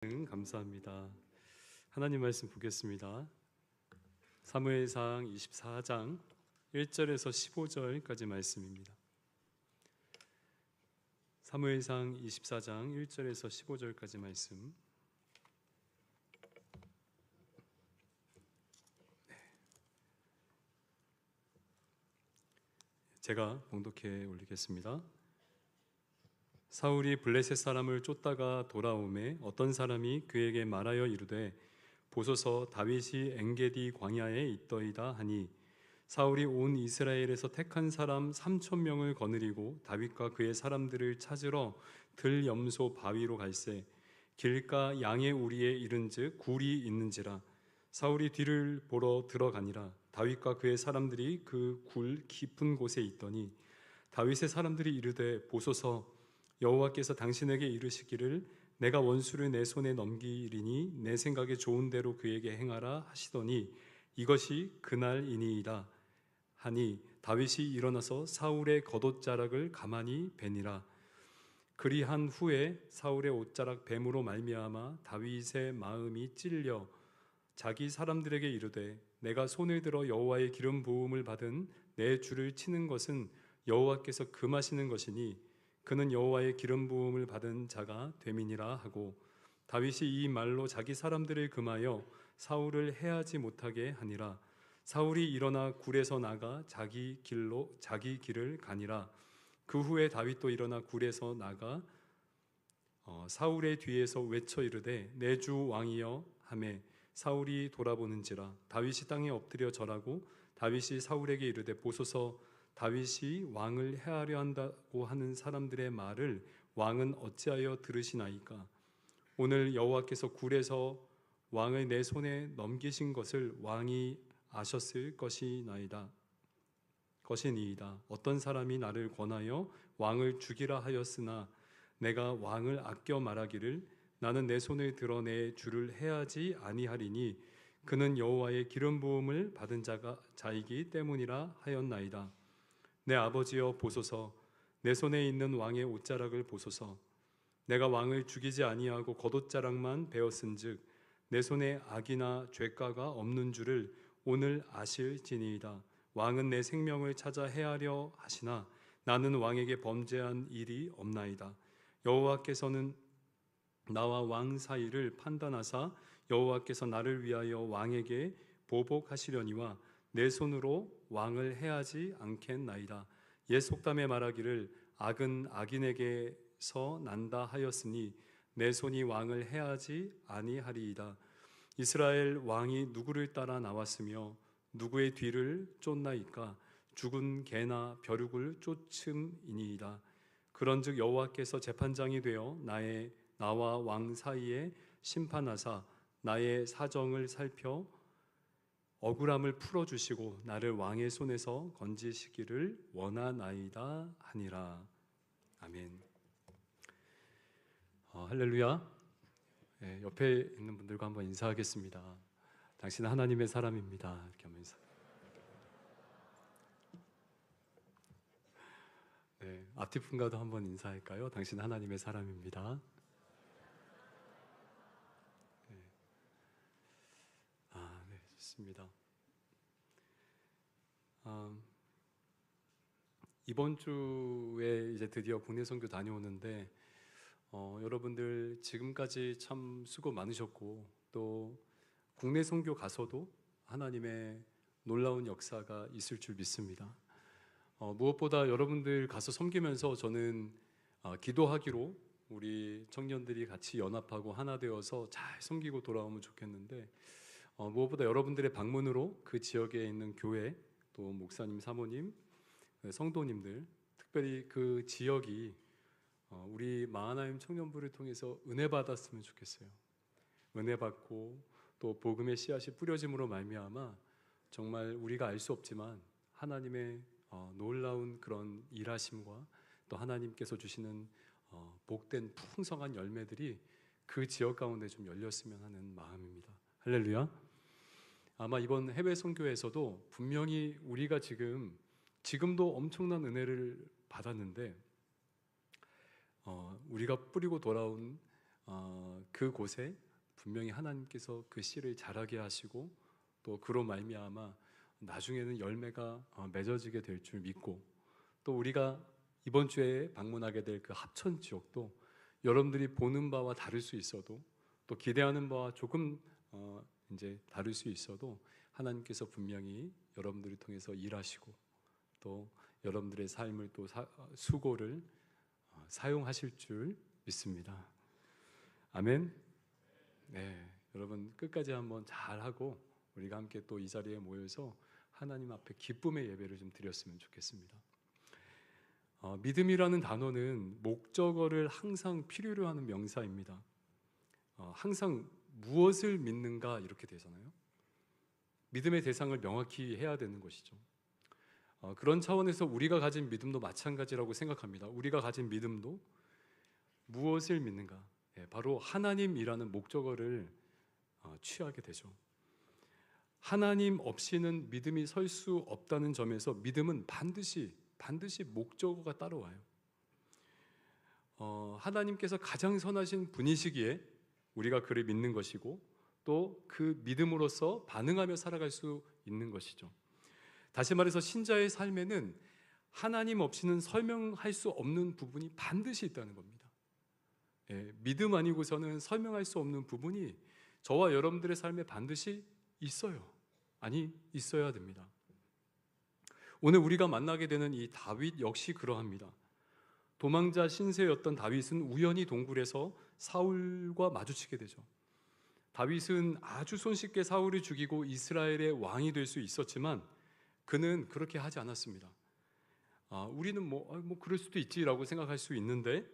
감사합니다. 하나님 말씀 보겠습니다. 사무엘상 24장 1절에서 15절까지 말씀입니다. 사무엘상 24장 1절에서 15절까지 말씀. 제가 봉독해 올리겠습니다. 사울이 블레셋 사람을 쫓다가 돌아오매 어떤 사람이 그에게 말하여 이르되 보소서 다윗이 엔게디 광야에 있더이다 하니 사울이 온 이스라엘에서 택한 사람 3,000명을 거느리고 다윗과 그의 사람들을 찾으러 들염소 바위로 갈새 길가 양의 우리에 이른즉 굴이 있는지라 사울이 뒤를 보러 들어가니라 다윗과 그의 사람들이 그 굴 깊은 곳에 있더니 다윗의 사람들이 이르되 보소서 여호와께서 당신에게 이르시기를 내가 원수를 내 손에 넘기리니 내 생각에 좋은 대로 그에게 행하라 하시더니 이것이 그날이니이다 하니 다윗이 일어나서 사울의 겉옷자락을 가만히 베니라. 그리한 후에 사울의 옷자락 뱀으로 말미암아 다윗의 마음이 찔려 자기 사람들에게 이르되 내가 손을 들어 여호와의 기름 부음을 받은 내 주를 치는 것은 여호와께서 금하시는 것이니 그는 여호와의 기름 부음을 받은 자가 됨이니라 하고 다윗이 이 말로 자기 사람들을 금하여 사울을 해하지 못하게 하니라. 사울이 일어나 굴에서 나가 자기 길을 가니라. 그 후에 다윗도 일어나 굴에서 나가 사울의 뒤에서 외쳐 이르되 내 주 왕이여 하매 사울이 돌아보는지라 다윗이 땅에 엎드려 절하고 다윗이 사울에게 이르되 보소서 다윗이 왕을 해하려 한다고 하는 사람들의 말을 왕은 어찌하여 들으시나이까? 오늘 여호와께서 굴에서 왕을 내 손에 넘기신 것을 왕이 아셨을 것이니이다. 어떤 사람이 나를 권하여 왕을 죽이라 하였으나 내가 왕을 아껴 말하기를 나는 내 손을 들어 내 주를 해하지 아니하리니 그는 여호와의 기름 부음을 받은 자이기 때문이라 하였나이다. 내 아버지여 보소서 내 손에 있는 왕의 옷자락을 보소서 내가 왕을 죽이지 아니하고 겉옷자락만 베었은즉 내 손에 악이나 죄가가 없는 줄을 오늘 아실지니이다. 왕은 내 생명을 찾아 해하려 하시나 나는 왕에게 범죄한 일이 없나이다. 여호와께서는 나와 왕 사이를 판단하사 여호와께서 나를 위하여 왕에게 보복하시려니와 내 손으로 왕을 해하지 않겠나이다. 옛 속담에 말하기를 악은 악인에게서 난다 하였으니 내 손이 왕을 해하지 아니하리이다. 이스라엘 왕이 누구를 따라 나왔으며 누구의 뒤를 쫓나이까? 죽은 개나 벼룩을 쫓음이니이다. 그런즉 여호와께서 재판장이 되어 나와 왕 사이에 심판하사 나의 사정을 살펴 억울함을 풀어주시고 나를 왕의 손에서 건지시기를 원하나이다 하니라. 아멘. 할렐루야. 네, 옆에 있는 분들과 한번 인사하겠습니다. 당신은 하나님의 사람입니다. 이렇게 하면서. 네, 앞뒤 분과도 한번 인사할까요? 당신은 하나님의 사람입니다. 네, 좋습니다. 이번 주에 이제 드디어 국내 선교 다녀오는데 여러분들 지금까지 참 수고 많으셨고 또 국내 선교 가서도 하나님의 놀라운 역사가 있을 줄 믿습니다. 무엇보다 여러분들 가서 섬기면서 저는 기도하기로 우리 청년들이 같이 연합하고 하나 되어서 잘 섬기고 돌아오면 좋겠는데 무엇보다 여러분들의 방문으로 그 지역에 있는 교회 또 목사님, 사모님, 성도님들 특별히 그 지역이 우리 마하나임 청년부를 통해서 은혜 받았으면 좋겠어요. 은혜 받고 또 복음의 씨앗이 뿌려짐으로 말미암아 정말 우리가 알 수 없지만 하나님의 놀라운 그런 일하심과 또 하나님께서 주시는 복된 풍성한 열매들이 그 지역 가운데 좀 열렸으면 하는 마음입니다. 할렐루야. 아마 이번 해외 선교에서도 분명히 우리가 지금도 엄청난 은혜를 받았는데 우리가 뿌리고 돌아온 그곳에 분명히 하나님께서 그 씨를 자라게 하시고 또 그로 말미암아 나중에는 열매가 맺어지게 될 줄 믿고, 또 우리가 이번 주에 방문하게 될 그 합천 지역도 여러분들이 보는 바와 다를 수 있어도, 또 기대하는 바와 조금 이제 다를 수 있어도 하나님께서 분명히 여러분들을 통해서 일하시고 또 여러분들의 삶을 또 수고를 사용하실 줄 믿습니다. 아멘. 네, 여러분 끝까지 한번 잘 하고 우리가 함께 또 이 자리에 모여서 하나님 앞에 기쁨의 예배를 좀 드렸으면 좋겠습니다. 믿음이라는 단어는 목적어를 항상 필요로 하는 명사입니다. 항상 무엇을 믿는가 이렇게 되잖아요. 믿음의 대상을 명확히 해야 되는 것이죠. 그런 차원에서 우리가 가진 믿음도 마찬가지라고 생각합니다. 우리가 가진 믿음도 무엇을 믿는가, 바로 하나님이라는 목적어를 취하게 되죠. 하나님 없이는 믿음이 설 수 없다는 점에서 믿음은 반드시 목적어가 따라와요. 하나님께서 가장 선하신 분이시기에 우리가 그를 믿는 것이고 또 그 믿음으로써 반응하며 살아갈 수 있는 것이죠. 다시 말해서 신자의 삶에는 하나님 없이는 설명할 수 없는 부분이 반드시 있다는 겁니다. 믿음 아니고서는 설명할 수 없는 부분이 저와 여러분들의 삶에 반드시 있어요. 아니, 있어야 됩니다. 오늘 우리가 만나게 되는 이 다윗 역시 그러합니다. 도망자 신세였던 다윗은 우연히 동굴에서 사울과 마주치게 되죠. 다윗은 아주 손쉽게 사울을 죽이고 이스라엘의 왕이 될 수 있었지만 그는 그렇게 하지 않았습니다. 우리는 뭐 그럴 수도 있지라고 생각할 수 있는데,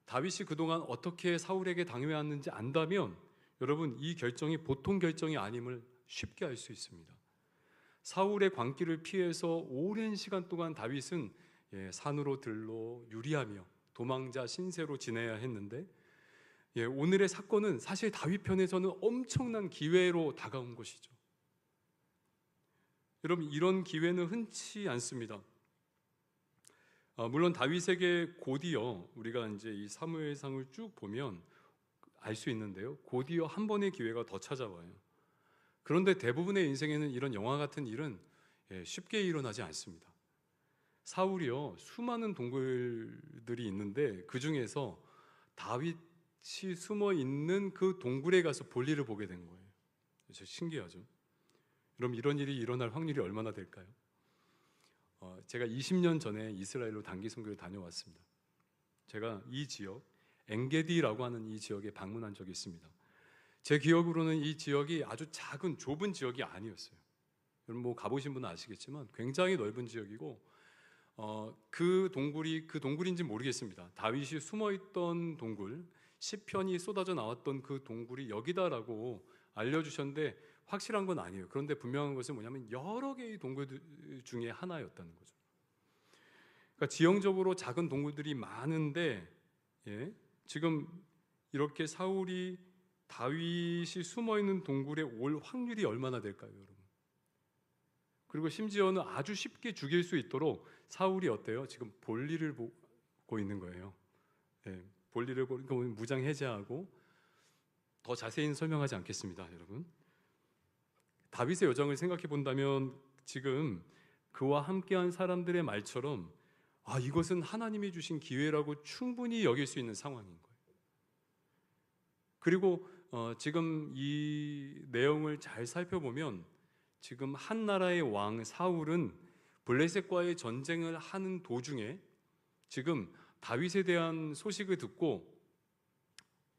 다윗이 그동안 어떻게 사울에게 당해왔는지 안다면 여러분, 이 결정이 보통 결정이 아님을 쉽게 알 수 있습니다. 사울의 광기를 피해서 오랜 시간 동안 다윗은 산으로 들로 유리하며 도망자 신세로 지내야 했는데, 오늘의 사건은 사실 다윗 편에서는 엄청난 기회로 다가온 것이죠. 여러분, 이런 기회는 흔치 않습니다. 물론 다윗에게 곧이어 우리가 이제 이 사무엘상을 쭉 보면 알 수 있는데요, 곧이어 한 번의 기회가 더 찾아와요. 그런데 대부분의 인생에는 이런 영화 같은 일은 쉽게 일어나지 않습니다. 사울이요, 수많은 동굴들이 있는데 그 중에서 다윗이 숨어 있는 그 동굴에 가서 볼일을 보게 된 거예요. 그래서 신기하죠. 그럼 이런 일이 일어날 확률이 얼마나 될까요? 제가 20년 전에 이스라엘로 단기 선교를 다녀왔습니다. 제가 이 지역, 엥게디라고 하는 이 지역에 방문한 적이 있습니다. 제 기억으로는 이 지역이 아주 작은 좁은 지역이 아니었어요. 여러분 뭐 가보신 분은 아시겠지만 굉장히 넓은 지역이고, 그 동굴인지 모르겠습니다. 다윗이 숨어있던 동굴, 시편이 쏟아져 나왔던 그 동굴이 여기다라고 알려주셨는데 확실한 건 아니에요. 그런데 분명한 것은 뭐냐면 여러 개의 동굴 중에 하나였다는 거죠. 그러니까 지형적으로 작은 동굴들이 많은데, 지금 이렇게 사울이 다윗이 숨어있는 동굴에 올 확률이 얼마나 될까요, 여러분? 그리고 심지어는 아주 쉽게 죽일 수 있도록 사울이 어때요? 지금 볼일을 보고 있는 거예요. 볼일을 보고 무장 해제하고, 더 자세히는 설명하지 않겠습니다, 여러분. 다윗의 여정을 생각해 본다면 지금 그와 함께한 사람들의 말처럼 이것은 하나님이 주신 기회라고 충분히 여길 수 있는 상황인 거예요. 그리고 지금 이 내용을 잘 살펴보면 지금 한 나라의 왕 사울은 블레셋과의 전쟁을 하는 도중에 지금 다윗에 대한 소식을 듣고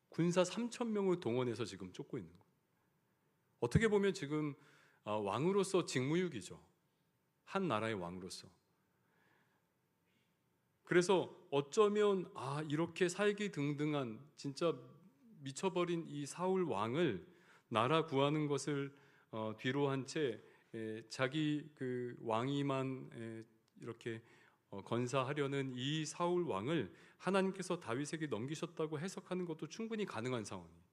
군사 3,000명을 동원해서 지금 쫓고 있는 거예요. 어떻게 보면 지금 왕으로서 직무유기죠. 한 나라의 왕으로서. 그래서 어쩌면 이렇게 살기등등한 진짜 미쳐버린 이 사울 왕을 나라 구하는 것을 뒤로 한 채 자기 그 왕위만 이렇게 건사하려는 이 사울 왕을 하나님께서 다윗에게 넘기셨다고 해석하는 것도 충분히 가능한 상황이에요.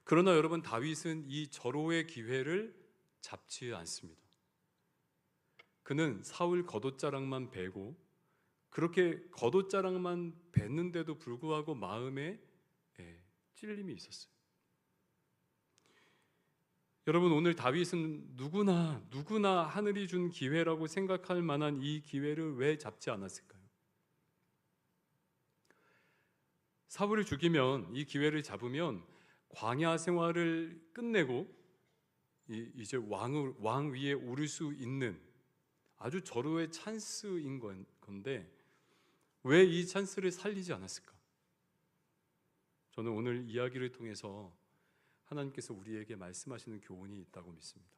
그러나 여러분, 다윗은 이 절호의 기회를 잡지 않습니다. 그는 사울 겉옷자락만 베고, 그렇게 겉옷자락만 뱉는데도 불구하고 마음에 찔림이 있었어요. 여러분, 오늘 다윗은 누구나 하늘이 준 기회라고 생각할 만한 이 기회를 왜 잡지 않았을까요? 사울을 죽이면, 이 기회를 잡으면 광야 생활을 끝내고 이제 왕 위에 오를 수 있는 아주 절호의 찬스인 건데 왜 이 찬스를 살리지 않았을까? 저는 오늘 이야기를 통해서 하나님께서 우리에게 말씀하시는 교훈이 있다고 믿습니다.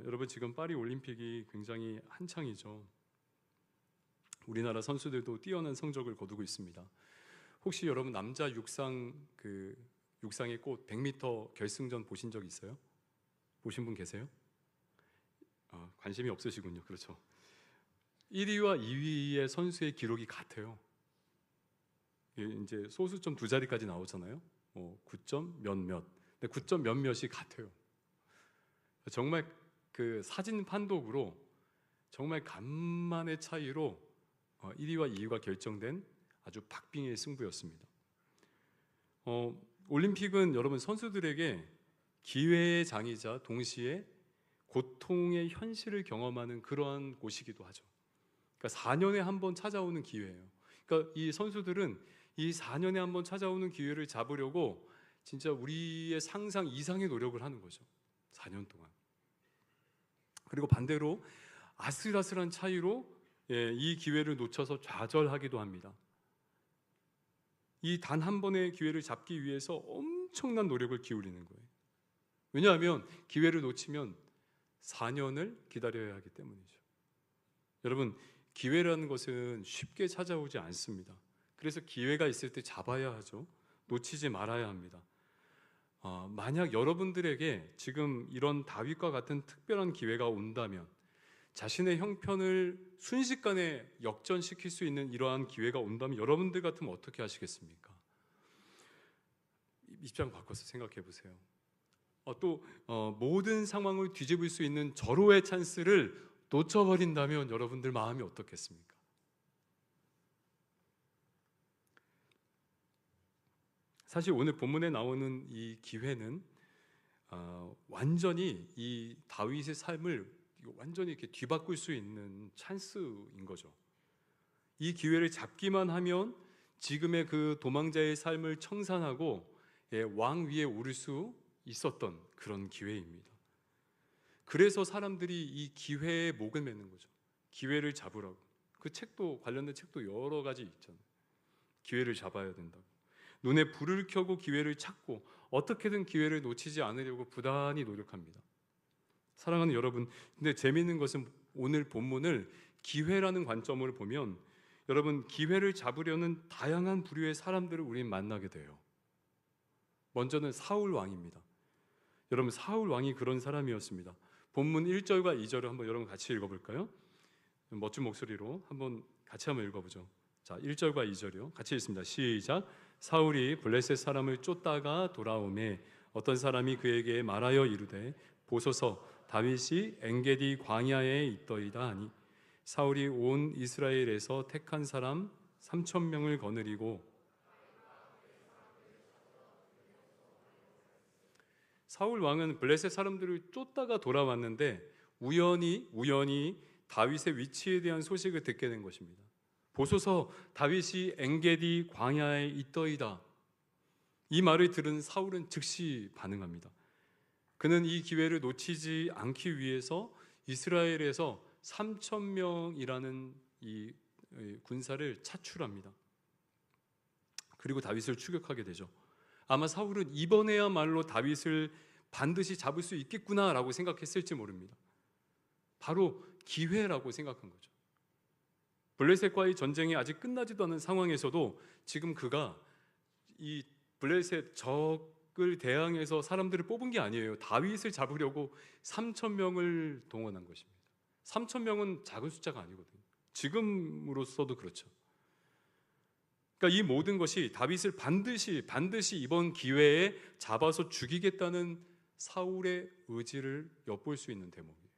여러분, 지금 파리 올림픽이 굉장히 한창이죠. 우리나라 선수들도 뛰어난 성적을 거두고 있습니다. 혹시 여러분 남자 육상의 꽃 100m 결승전 보신 적 있어요? 보신 분 계세요? 관심이 없으시군요. 그렇죠. 1위와 2위의 선수의 기록이 같아요. 이제 소수점 두 자리까지 나오잖아요. 9점 몇몇. 근데 9점 몇몇이 같아요. 정말 그 사진 판독으로 정말 간만의 차이로 1위와 2위가 결정된 아주 박빙의 승부였습니다. 올림픽은 여러분 선수들에게 기회의 장이자 동시에 고통의 현실을 경험하는 그러한 곳이기도 하죠. 그러니까 4년에 한 번 찾아오는 기회예요. 그러니까 이 선수들은 이 4년에 한 번 찾아오는 기회를 잡으려고 진짜 우리의 상상 이상의 노력을 하는 거죠. 4년 동안. 그리고 반대로 아슬아슬한 차이로 이 기회를 놓쳐서 좌절하기도 합니다. 이 단 한 번의 기회를 잡기 위해서 엄청난 노력을 기울이는 거예요. 왜냐하면 기회를 놓치면 4년을 기다려야 하기 때문이죠. 여러분, 기회라는 것은 쉽게 찾아오지 않습니다. 그래서 기회가 있을 때 잡아야 하죠. 놓치지 말아야 합니다. 만약 여러분들에게 지금 이런 다윗과 같은 특별한 기회가 온다면, 자신의 형편을 순식간에 역전시킬 수 있는 이러한 기회가 온다면 여러분들 같으면 어떻게 하시겠습니까? 입장 바꿔서 생각해 보세요. 또 모든 상황을 뒤집을 수 있는 절호의 찬스를 놓쳐버린다면 여러분들 마음이 어떻겠습니까? 사실 오늘 본문에 나오는 이 기회는 완전히 이 다윗의 삶을 완전히 이렇게 뒤바꿀 수 있는 찬스인 거죠. 이 기회를 잡기만 하면 지금의 그 도망자의 삶을 청산하고 왕 위에 오를 수 있었던 그런 기회입니다. 그래서 사람들이 이 기회에 목을 매는 거죠. 기회를 잡으라고. 그 책도, 관련된 책도 여러 가지 있잖아요. 기회를 잡아야 된다고. 눈에 불을 켜고 기회를 찾고 어떻게든 기회를 놓치지 않으려고 부단히 노력합니다. 사랑하는 여러분, 근데 재미있는 것은 오늘 본문을 기회라는 관점으로 보면 여러분, 기회를 잡으려는 다양한 부류의 사람들을 우리는 만나게 돼요. 먼저는 사울 왕입니다. 여러분, 사울 왕이 그런 사람이었습니다. 본문 1절과 2절을 한번 여러분 같이 읽어볼까요? 멋진 목소리로 같이 한번 읽어보죠. 자, 1절과 2절이요. 같이 읽습니다. 시작. 사울이 블레셋 사람을 쫓다가 돌아오매 어떤 사람이 그에게 말하여 이르되 보소서 다윗이 엔게디 광야에 있더이다 하니 사울이 온 이스라엘에서 택한 사람 3,000명을 거느리고 사울 왕은 블레셋 사람들을 쫓다가 돌아왔는데 우연히 다윗의 위치에 대한 소식을 듣게 된 것입니다. 보소서 다윗이 엔게디 광야에 있더이다. 이 말을 들은 사울은 즉시 반응합니다. 그는 이 기회를 놓치지 않기 위해서 이스라엘에서 3,000명이라는 이 군사를 차출합니다. 그리고 다윗을 추격하게 되죠. 아마 사울은 이번에야말로 다윗을 반드시 잡을 수 있겠구나라고 생각했을지 모릅니다. 바로 기회라고 생각한 거죠. 블레셋과의 전쟁이 아직 끝나지도 않은 상황에서도 지금 그가 이 블레셋 적을 대항해서 사람들을 뽑은 게 아니에요. 다윗을 잡으려고 3,000명을 동원한 것입니다. 3,000명은 작은 숫자가 아니거든요. 지금으로서도 그렇죠. 그러니까 이 모든 것이 다윗을 반드시 이번 기회에 잡아서 죽이겠다는 사울의 의지를 엿볼 수 있는 대목이에요.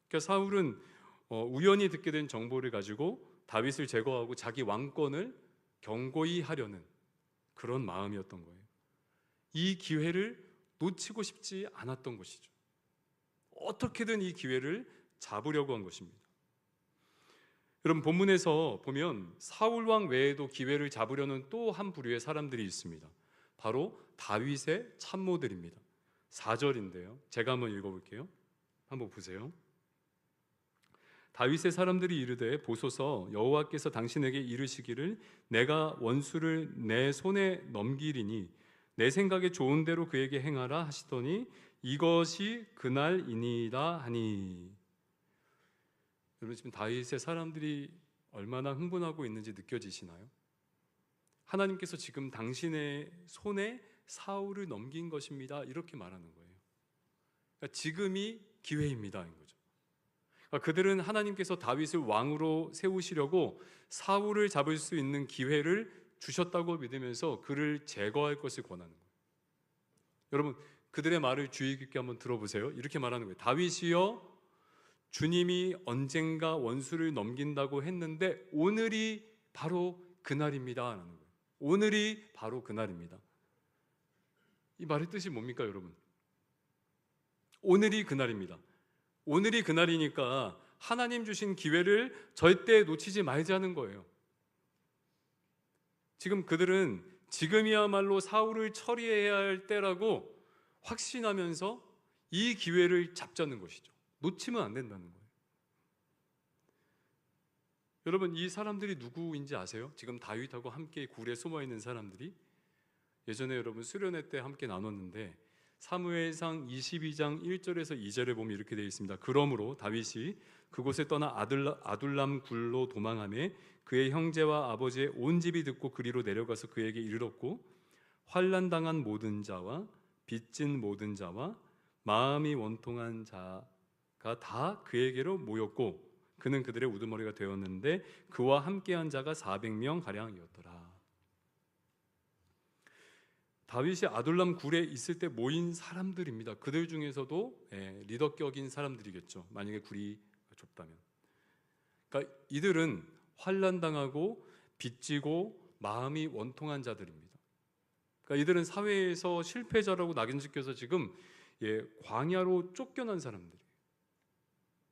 그러니까 사울은 우연히 듣게 된 정보를 가지고 다윗을 제거하고 자기 왕권을 경고히 하려는 그런 마음이었던 거예요. 이 기회를 놓치고 싶지 않았던 것이죠. 어떻게든 이 기회를 잡으려고 한 것입니다. 여러분, 본문에서 보면 사울 왕 외에도 기회를 잡으려는 또 한 부류의 사람들이 있습니다. 바로 다윗의 참모들입니다. 4절인데요. 제가 한번 읽어볼게요. 한번 보세요. 다윗의 사람들이 이르되 보소서 여호와께서 당신에게 이르시기를 내가 원수를 내 손에 넘기리니 내 생각에 좋은 대로 그에게 행하라 하시더니 이것이 그날이니이다 하니. 여러분, 지금 다윗의 사람들이 얼마나 흥분하고 있는지 느껴지시나요? 하나님께서 지금 당신의 손에 사울을 넘긴 것입니다, 이렇게 말하는 거예요. 그러니까 지금이 기회입니다, 인 거죠. 그러니까 그들은 하나님께서 다윗을 왕으로 세우시려고 사울을 잡을 수 있는 기회를 주셨다고 믿으면서 그를 제거할 것을 권하는 거예요. 여러분, 그들의 말을 주의 깊게 한번 들어보세요. 이렇게 말하는 거예요. 다윗이여, 주님이 언젠가 원수를 넘긴다고 했는데 오늘이 바로 그날입니다 라는 거예요. 오늘이 바로 그날입니다. 이 말의 뜻이 뭡니까, 여러분? 오늘이 그날입니다. 오늘이 그날이니까 하나님 주신 기회를 절대 놓치지 말자는 거예요. 지금 그들은 지금이야말로 사울을 처리해야 할 때라고 확신하면서 이 기회를 잡자는 것이죠. 놓치면 안 된다는 거예요. 여러분, 이 사람들이 누구인지 아세요? 지금 다윗하고 함께 굴에 숨어 있는 사람들이, 예전에 여러분 수련회 때 함께 나눴는데 사무엘상 22장 1절에서 2절에 보면 이렇게 되어 있습니다. 그러므로 다윗이 그곳에 떠나 아둘람 굴로 도망하며 그의 형제와 아버지의 온 집이 듣고 그리로 내려가서 그에게 이르렀고 환난당한 모든 자와 빚진 모든 자와 마음이 원통한 자가 다 그에게로 모였고 그는 그들의 우두머리가 되었는데 그와 함께한 자가 400명 가량이었더라. 다윗이 아둘람 굴에 있을 때 모인 사람들입니다. 그들 중에서도 리더격인 사람들이겠죠. 만약에 굴이 좁다면. 그러니까 이들은 환난당하고 빚지고 마음이 원통한 자들입니다. 그러니까 이들은 사회에서 실패자라고 낙인찍혀서 지금 광야로 쫓겨난 사람들이에요.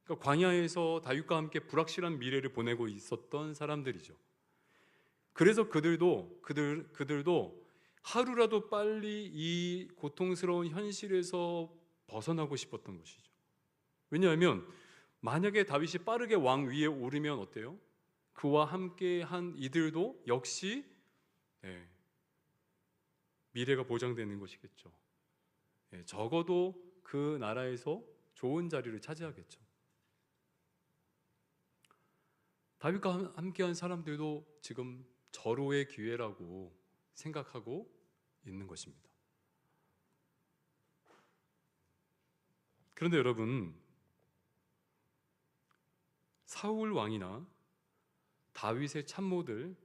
그러니까 광야에서 다윗과 함께 불확실한 미래를 보내고 있었던 사람들이죠. 그래서 그들도 하루라도 빨리 이 고통스러운 현실에서 벗어나고 싶었던 것이죠. 왜냐하면 만약에 다윗이 빠르게 왕 위에 오르면 어때요? 그와 함께 한 이들도 역시 미래가 보장되는 것이겠죠. 적어도 그 나라에서 좋은 자리를 차지하겠죠. 다윗과 함께한 사람들도 지금 절호의 기회라고 생각하고 있는 것입니다. 그런데 여러분, 사울 왕이나 다윗의 참모들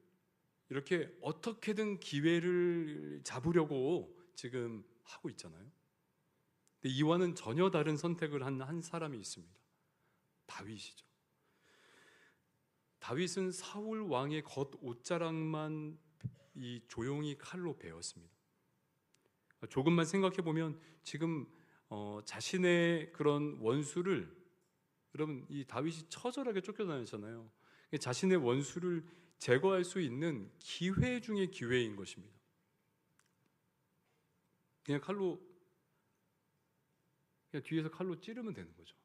이렇게 어떻게든 기회를 잡으려고 지금 하고 있잖아요. 근데 이와는 전혀 다른 선택을 한 사람이 있습니다. 다윗이죠. 다윗은 사울 왕의 겉 옷자락만 이 조용히 칼로 베었습니다. 조금만 생각해 보면 지금 자신의 그런 원수를, 여러분, 이 다윗이 처절하게 쫓겨다녔잖아요. 자신의 원수를 제거할 수 있는 기회 중의 기회인 것입니다. 그냥 뒤에서 칼로 찌르면 되는 거죠.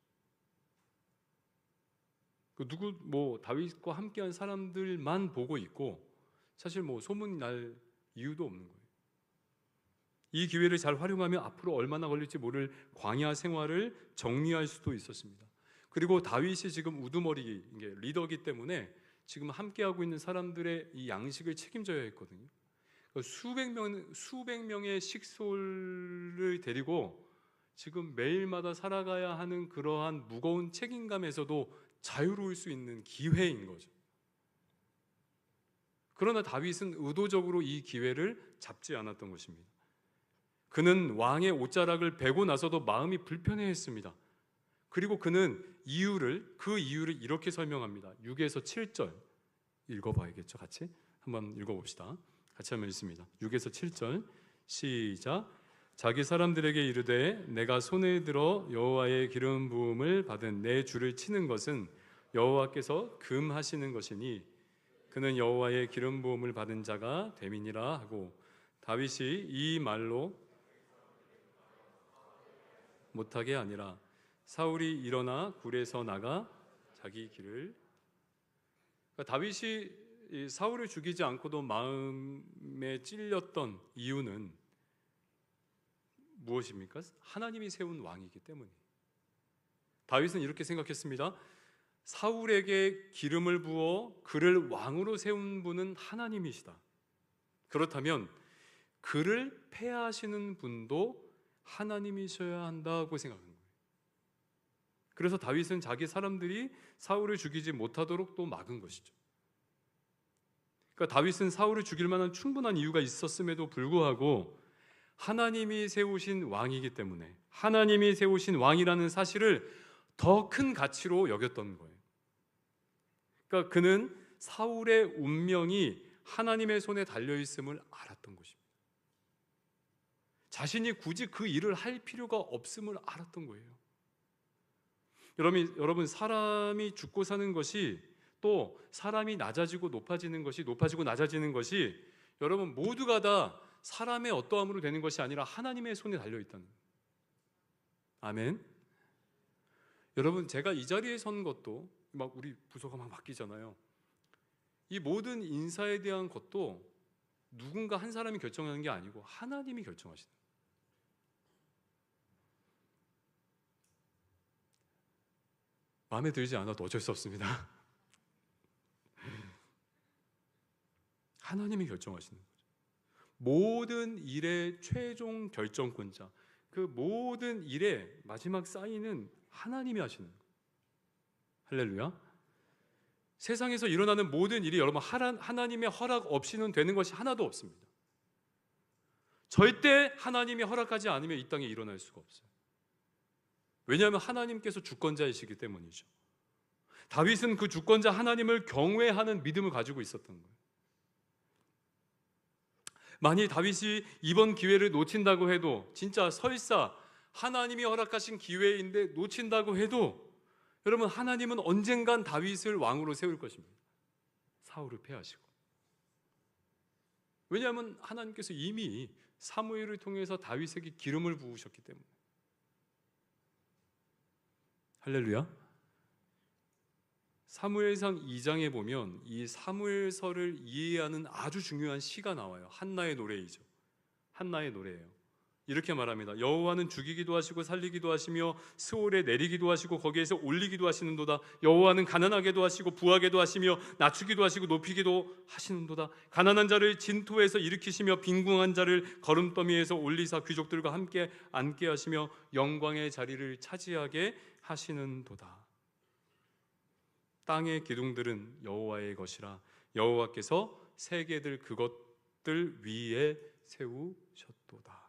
다윗과 함께한 사람들만 보고 있고 사실 소문 날 이유도 없는 거예요. 이 기회를 잘 활용하면 앞으로 얼마나 걸릴지 모를 광야 생활을 정리할 수도 있었습니다. 그리고 다윗이 지금 우두머리 리더이기 때문에 지금 함께하고 있는 사람들의 이 양식을 책임져야 했거든요. 수백 명의 식솔을 데리고 지금 매일마다 살아가야 하는 그러한 무거운 책임감에서도 자유로울 수 있는 기회인 거죠. 그러나 다윗은 의도적으로 이 기회를 잡지 않았던 것입니다. 그는 왕의 옷자락을 베고 나서도 마음이 불편해했습니다. 그리고 그는 그 이유를 이렇게 설명합니다. 6에서 7절 읽어봐야겠죠, 같이. 한번 읽어봅시다. 같이 한번 읽습니다. 6에서 7절 시작. 자기 사람들에게 이르되 내가 손에 들어 여호와의 기름 부음을 받은 내 주를 치는 것은 여호와께서 금하시는 것이니 그는 여호와의 기름 부음을 받은 자가 됨이니라 하고, 다윗이 이 말로 못하게 아니라 사울이 일어나 굴에서 나가 자기 길을. 그러니까 다윗이 사울을 죽이지 않고도 마음에 찔렸던 이유는 무엇입니까? 하나님이 세운 왕이기 때문이에요. 다윗은 이렇게 생각했습니다. 사울에게 기름을 부어 그를 왕으로 세운 분은 하나님이시다. 그렇다면 그를 폐하시는 분도 하나님이셔야 한다고 생각한 거예요. 그래서 다윗은 자기 사람들이 사울을 죽이지 못하도록 또 막은 것이죠. 그러니까 다윗은 사울을 죽일 만한 충분한 이유가 있었음에도 불구하고 하나님이 세우신 왕이기 때문에 하나님이 세우신 왕이라는 사실을 더 큰 가치로 여겼던 거예요. 그러니까 그는 사울의 운명이 하나님의 손에 달려있음을 알았던 것입니다. 자신이 굳이 그 일을 할 필요가 없음을 알았던 거예요. 여러분, 사람이 죽고 사는 것이, 또 사람이 낮아지고 높아지는 것이, 높아지고 낮아지는 것이 여러분 모두가 다 사람의 어떠함으로 되는 것이 아니라 하나님의 손에 달려있다는 거예요. 아멘. 여러분, 제가 이 자리에 선 것도 막 우리 부서가 막 바뀌잖아요. 이 모든 인사에 대한 것도 누군가 한 사람이 결정하는 게 아니고 하나님이 결정하시는 거예요. 마음에 들지 않아도 어쩔 수 없습니다. 하나님이 결정하시는 거죠. 모든 일의 최종 결정권자, 그 모든 일의 마지막 사인은 하나님이 하시는 거예요. 할렐루야. 세상에서 일어나는 모든 일이 여러분 하나님의 허락 없이는 되는 것이 하나도 없습니다. 절대 하나님이 허락하지 않으면 이 땅에 일어날 수가 없어요. 왜냐하면 하나님께서 주권자이시기 때문이죠. 다윗은 그 주권자 하나님을 경외하는 믿음을 가지고 있었던 거예요. 만일 다윗이 이번 기회를 놓친다고 해도, 진짜 설사 하나님이 허락하신 기회인데 놓친다고 해도, 여러분 하나님은 언젠간 다윗을 왕으로 세울 것입니다. 사울을 패하시고. 왜냐하면 하나님께서 이미 사무엘을 통해서 다윗에게 기름을 부으셨기 때문에. 할렐루야. 사무엘상 2장에 보면 이 사무엘서를 이해하는 아주 중요한 시가 나와요. 한나의 노래이죠. 한나의 노래예요. 이렇게 말합니다. 여호와는 죽이기도 하시고 살리기도 하시며 스올에 내리기도 하시고 거기에서 올리기도 하시는도다. 여호와는 가난하게도 하시고 부하게도 하시며 낮추기도 하시고 높이기도 하시는도다. 가난한 자를 진토에서 일으키시며 빈궁한 자를 거름더미에서 올리사 귀족들과 함께 앉게 하시며 영광의 자리를 차지하게 하시는도다. 땅의 기둥들은 여호와의 것이라 여호와께서 세계들 그것들 위에 세우셨도다.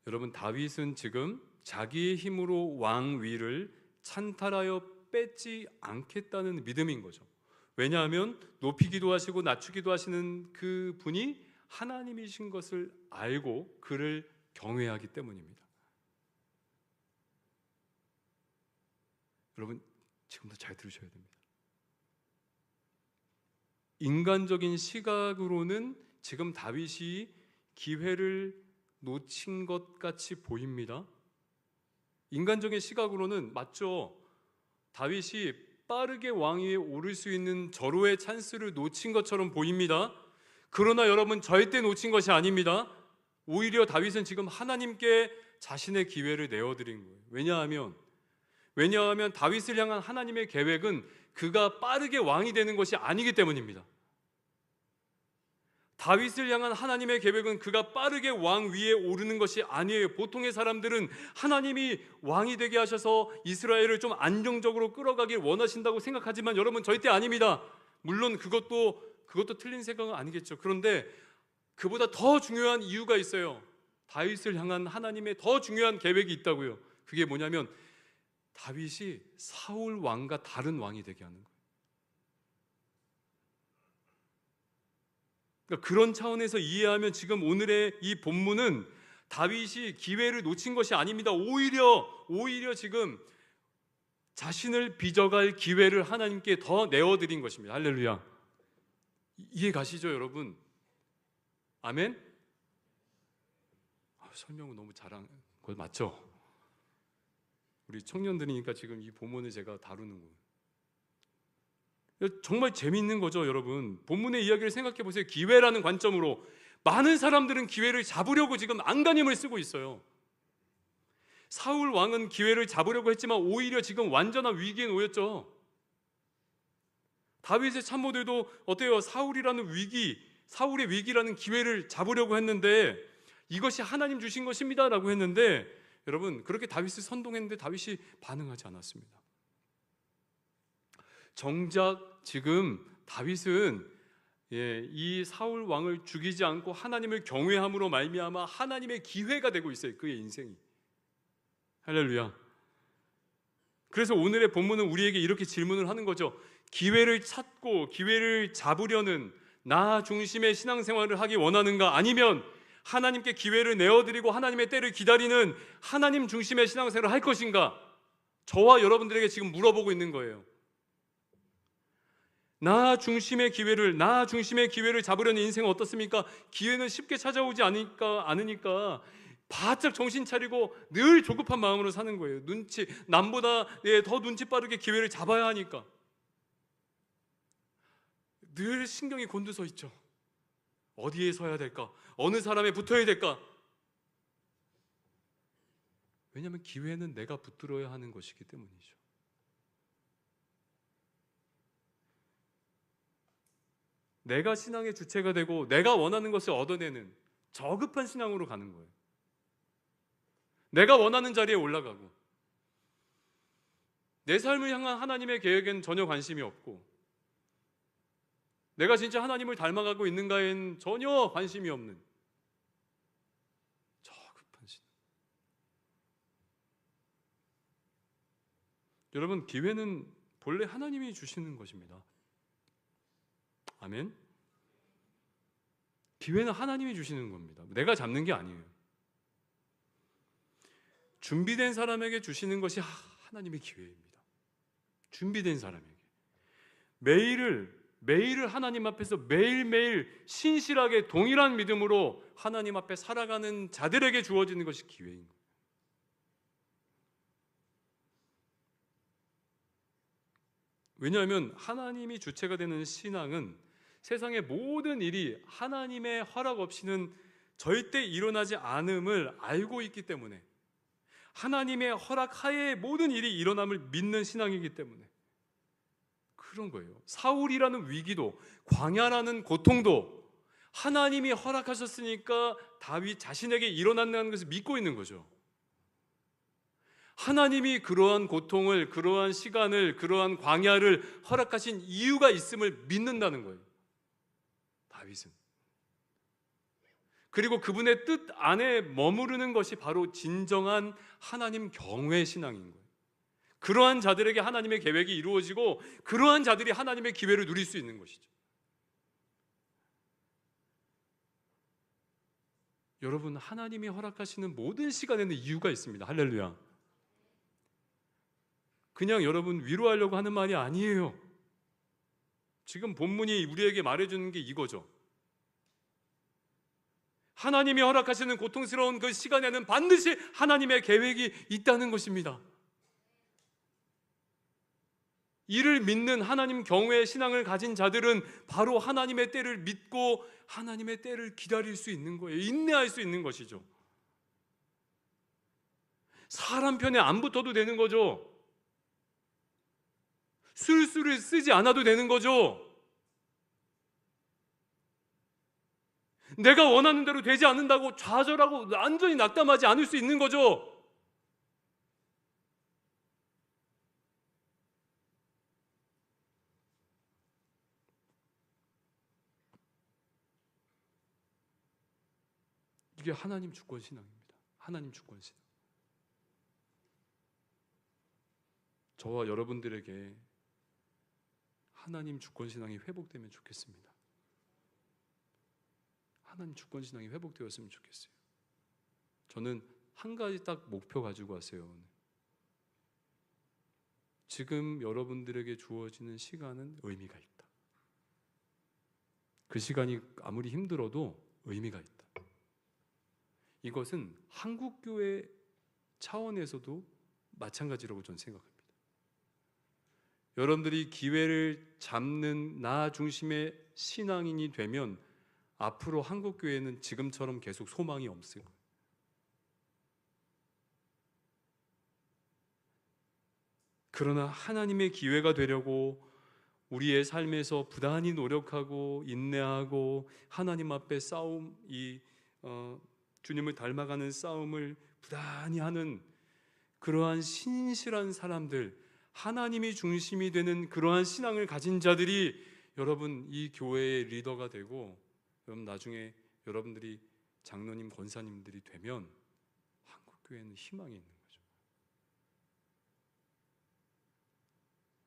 여러분, 다윗은 지금 자기의 힘으로 왕위를 찬탈하여 뺏지 않겠다는 믿음인 거죠. 왜냐하면 높이기도 하시고 낮추기도 하시는 그 분이 하나님이신 것을 알고 그를 경외하기 때문입니다. 여러분, 지금도 잘 들으셔야 됩니다. 인간적인 시각으로는 지금 다윗이 기회를 놓친 것 같이 보입니다. 인간적인 시각으로는 맞죠. 다윗이 빠르게 왕위에 오를 수 있는 절호의 찬스를 놓친 것처럼 보입니다. 그러나 여러분, 절대 놓친 것이 아닙니다. 오히려 다윗은 지금 하나님께 자신의 기회를 내어드린 거예요. 왜냐하면 다윗을 향한 하나님의 계획은 그가 빠르게 왕이 되는 것이 아니기 때문입니다. 다윗을 향한 하나님의 계획은 그가 빠르게 왕 위에 오르는 것이 아니에요. 보통의 사람들은 하나님이 왕이 되게 하셔서 이스라엘을 좀 안정적으로 끌어가길 원하신다고 생각하지만 여러분, 절대 아닙니다. 물론 그것도 틀린 생각은 아니겠죠. 그런데 그보다 더 중요한 이유가 있어요. 다윗을 향한 하나님의 더 중요한 계획이 있다고요. 그게 뭐냐면 다윗이 사울 왕과 다른 왕이 되게 하는 거예요. 그러니까 그런 차원에서 이해하면 지금 오늘의 이 본문은 다윗이 기회를 놓친 것이 아닙니다. 오히려 지금 자신을 빚어갈 기회를 하나님께 더 내어드린 것입니다. 할렐루야. 이해 가시죠, 여러분? 아멘? 설명은 너무 잘한 거 맞죠? 우리 청년들이니까 지금 이 본문을 제가 다루는 거예요. 정말 재미있는 거죠, 여러분. 본문의 이야기를 생각해 보세요. 기회라는 관점으로 많은 사람들은 기회를 잡으려고 지금 안간힘을 쓰고 있어요. 사울 왕은 기회를 잡으려고 했지만 오히려 지금 완전한 위기에 놓였죠. 다윗의 참모들도 어때요? 사울의 위기라는 기회를 잡으려고 했는데 이것이 하나님 주신 것입니다 라고 했는데, 여러분, 그렇게 다윗을 선동했는데 다윗이 반응하지 않았습니다. 정작 지금 다윗은 이 사울 왕을 죽이지 않고 하나님을 경외함으로 말미암아 하나님의 기회가 되고 있어요. 그의 인생이. 할렐루야. 그래서 오늘의 본문은 우리에게 이렇게 질문을 하는 거죠. 기회를 찾고 기회를 잡으려는 나 중심의 신앙생활을 하기 원하는가? 아니면 하나님께 기회를 내어드리고 하나님의 때를 기다리는 하나님 중심의 신앙생활을 할 것인가? 저와 여러분들에게 지금 물어보고 있는 거예요. 나 중심의 기회를 잡으려는 인생은 어떻습니까? 기회는 쉽게 찾아오지 않으니까 바짝 정신 차리고 늘 조급한 마음으로 사는 거예요. 남보다 더 눈치 빠르게 기회를 잡아야 하니까 늘 신경이 곤두서 있죠. 어디에 서야 될까? 어느 사람에 붙어야 될까? 왜냐하면 기회는 내가 붙들어야 하는 것이기 때문이죠. 내가 신앙의 주체가 되고 내가 원하는 것을 얻어내는 저급한 신앙으로 가는 거예요. 내가 원하는 자리에 올라가고 내 삶을 향한 하나님의 계획엔 전혀 관심이 없고 내가 진짜 하나님을 닮아가고 있는가엔 전혀 관심이 없는 저급한 신앙. 여러분, 기회는 본래 하나님이 주시는 것입니다. 아멘. 기회는 하나님이 주시는 겁니다. 내가 잡는 게 아니에요. 준비된 사람에게 주시는 것이 하나님의 기회입니다. 준비된 사람에게 매일을 하나님 앞에서 매일매일 신실하게 동일한 믿음으로 하나님 앞에 살아가는 자들에게 주어지는 것이 기회인 거예요. 왜냐하면 하나님이 주체가 되는 신앙은 세상의 모든 일이 하나님의 허락 없이는 절대 일어나지 않음을 알고 있기 때문에, 하나님의 허락하에 모든 일이 일어남을 믿는 신앙이기 때문에 그런 거예요. 사울이라는 위기도, 광야라는 고통도 하나님이 허락하셨으니까 다윗 자신에게 일어난다는 것을 믿고 있는 거죠. 하나님이 그러한 고통을, 그러한 시간을, 그러한 광야를 허락하신 이유가 있음을 믿는다는 거예요, 다윗은. 그리고 그분의 뜻 안에 머무르는 것이 바로 진정한 하나님 경외 신앙인 거예요. 그러한 자들에게 하나님의 계획이 이루어지고 그러한 자들이 하나님의 기회를 누릴 수 있는 것이죠. 여러분, 하나님이 허락하시는 모든 시간에는 이유가 있습니다. 할렐루야. 그냥 여러분 위로하려고 하는 말이 아니에요. 지금 본문이 우리에게 말해주는 게 이거죠. 하나님이 허락하시는 고통스러운 그 시간에는 반드시 하나님의 계획이 있다는 것입니다. 이를 믿는 하나님 경외의 신앙을 가진 자들은 바로 하나님의 때를 믿고 하나님의 때를 기다릴 수 있는 거예요. 인내할 수 있는 것이죠. 사람 편에 안 붙어도 되는 거죠. 술수를 쓰지 않아도 되는 거죠. 내가 원하는 대로 되지 않는다고 좌절하고 완전히 낙담하지 않을 수 있는 거죠. 이게 하나님 주권 신앙입니다. 하나님 주권 신앙. 저와 여러분들에게 하나님 주권 신앙이 회복되면 좋겠습니다. 하나님 주권 신앙이 회복되었으면 좋겠어요. 저는 한 가지 딱 목표 가지고 왔어요. 오늘. 지금 여러분들에게 주어지는 시간은 의미가 있다. 그 시간이 아무리 힘들어도 의미가 있다. 이것은 한국교회 차원에서도 마찬가지라고 저는 생각합니다. 여러분들이 기회를 잡는 나 중심의 신앙인이 되면 앞으로 한국교회는 지금처럼 계속 소망이 없을 거예요. 그러나 하나님의 기회가 되려고 우리의 삶에서 부단히 노력하고 인내하고 하나님 앞에 싸움, 주님을 닮아가는 싸움을 부단히 하는 그러한 신실한 사람들, 하나님이 중심이 되는 그러한 신앙을 가진 자들이 여러분 이 교회의 리더가 되고 여러분 나중에 여러분들이 장로님, 권사님들이 되면 한국교회는 희망이 있는 거죠.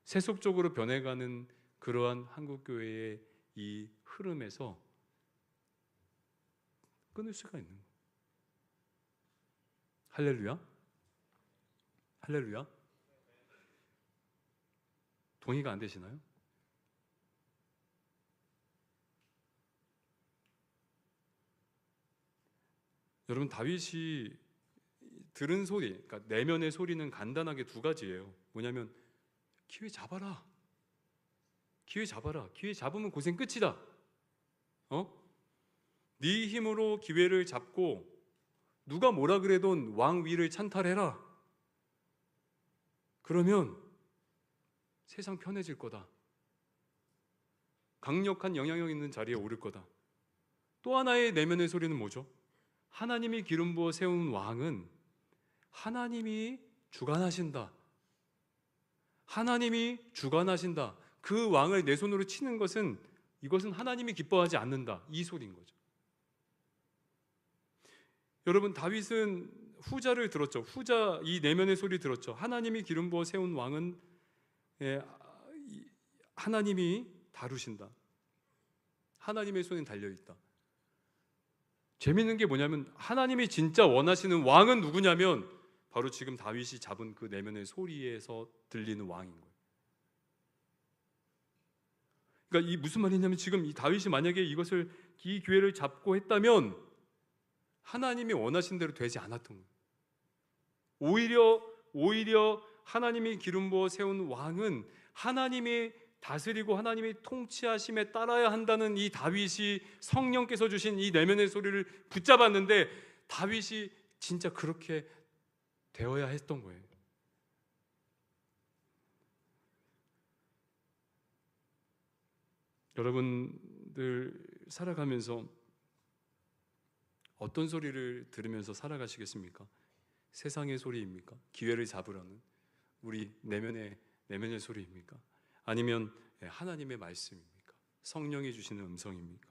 세속적으로 변해가는 그러한 한국교회의 이 흐름에서 끊을 수가 있는 거예요. 할렐루야? 할렐루야? 동의가 안 되시나요? 여러분 다윗이 들은 소리, 그러니까 내면의 소리는 간단하게 두 가지예요. 뭐냐면 기회 잡아라. 기회 잡아라. 기회 잡으면 고생 끝이다. 네 힘으로 기회를 잡고 누가 뭐라 그래도 왕 위를 찬탈해라. 그러면 세상 편해질 거다. 강력한 영향력 있는 자리에 오를 거다. 또 하나의 내면의 소리는 뭐죠? 하나님이 기름 부어 세운 왕은 하나님이 주관하신다. 하나님이 주관하신다. 그 왕을 내 손으로 치는 것은 이것은 하나님이 기뻐하지 않는다. 이 소리인 거죠. 여러분 다윗은 후자를 들었죠. 후자 이 내면의 소리 들었죠. 하나님이 기름 부어 세운 왕은 하나님이 다루신다. 하나님의 손에 달려있다. 재밌는 게 뭐냐면 하나님이 진짜 원하시는 왕은 누구냐면 바로 지금 다윗이 잡은 그 내면의 소리에서 들리는 왕인 거예요. 그러니까 이 무슨 말이냐면 지금 이 다윗이 만약에 이 기회를 잡고 했다면 하나님이 원하신 대로 되지 않았던 거예요. 오히려 하나님이 기름 부어 세운 왕은 하나님이 다스리고 하나님이 통치하심에 따라야 한다는 이 다윗이 성령께서 주신 이 내면의 소리를 붙잡았는데 다윗이 진짜 그렇게 되어야 했던 거예요. 여러분들 살아가면서 어떤 소리를 들으면서 살아가시겠습니까? 세상의 소리입니까? 기회를 잡으라는 우리 내면의 소리입니까? 아니면 하나님의 말씀입니까? 성령이 주시는 음성입니까?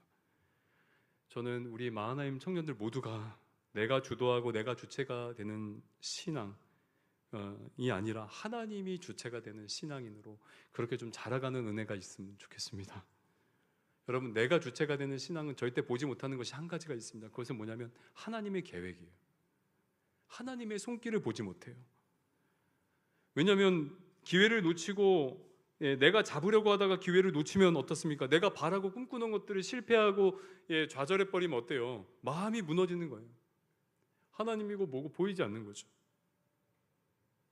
저는 우리 마하나임 청년들 모두가 내가 주도하고 내가 주체가 되는 신앙이 아니라 하나님이 주체가 되는 신앙인으로 그렇게 좀 자라가는 은혜가 있으면 좋겠습니다. 여러분 내가 주체가 되는 신앙은 절대 보지 못하는 것이 한 가지가 있습니다. 그것은 뭐냐면 하나님의 계획이에요. 하나님의 손길을 보지 못해요. 왜냐하면 기회를 놓치고 내가 잡으려고 하다가 기회를 놓치면 어떻습니까? 내가 바라고 꿈꾸는 것들을 실패하고 좌절해버리면 어때요? 마음이 무너지는 거예요. 하나님이고 뭐고 보이지 않는 거죠.